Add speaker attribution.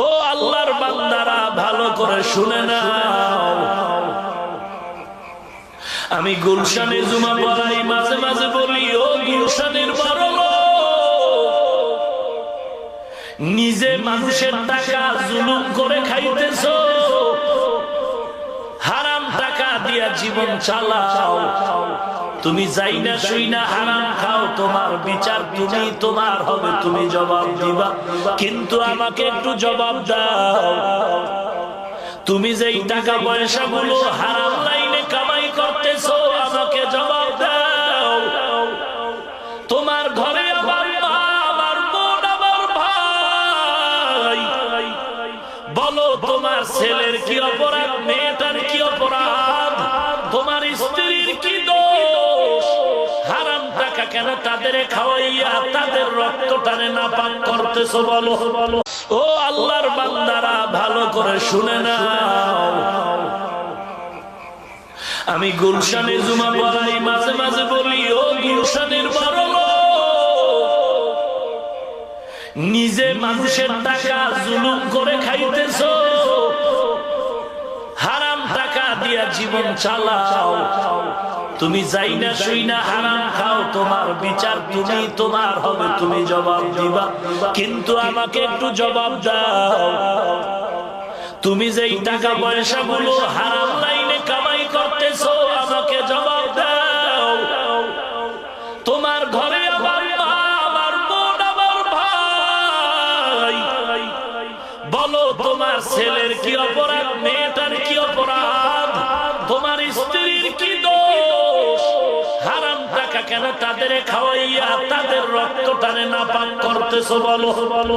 Speaker 1: ও আল্লাহর বান্দারা ভালো করে শুনে নাও, আমি গুলশানে জুমা পড়াই, মাঝে মাঝে বলি ও গুলশানের বড় লোক, নিজে মানুষের টাকা জুলুম করে খাইতেছো, হারাম টাকা দিয়া জীবন চালাও, তুমি যাই না শুই না হারাম খাও, তোমার বিচার তুমি তোমার হবে, তুমি জবাব দিবা। কিন্তু আমাকে একটু জবাব দাও, তুমি যেই টাকা পয়সা গুলো হারাম লাইনে কামাই করতেছো, আমাকে জবাব দাও। তোমার ঘরে আমার মা, আমার বোন, আমার ভাই, বলো তোমার ছেলের কি অপরাধ, মেয়েটার কি অপরাধ, তোমার স্ত্রীর কি দোষ, হারাম টাকা কেন তাদের খাওয়াইয়া তাদের রক্ত টানে না পান করতেছো, বলো বলো। ও আল্লাহর বান্দারা ভালো করে শুনে নাও, আমি গুলশানে জুমা পড়াই, মাঝে মাঝে বলি ও গুলশানের বড় লোক, নিজে মানুষের টাকা জুলুম করে খাইতেছো, হারাম টাকা দিয়া জীবন চালাও, তুমি যাই না শুই না হারাম খাও, তোমার বিচার তুমি তোমার হবে, তুমি জবাব দিবা। কিন্তু আমাকে একটু জবাব দাও, তুমি যেই টাকা পয়সা গুলো হারাম লাইনে কামাই করতেছো, আমাকে জবাব দাও। তোমার ঘরে আমার মা, আমার বোন, আমার ভাই, বলো তোমার ছেলের কি অপরাধ, মেয়েটার কি অপরাধ, তোমার স্ত্রীর কি দোষ, হারাম টাকা কেন তাদের খাওয়াইয়া তাদের রক্ত টানে না পান করতেছো, বলো বলো।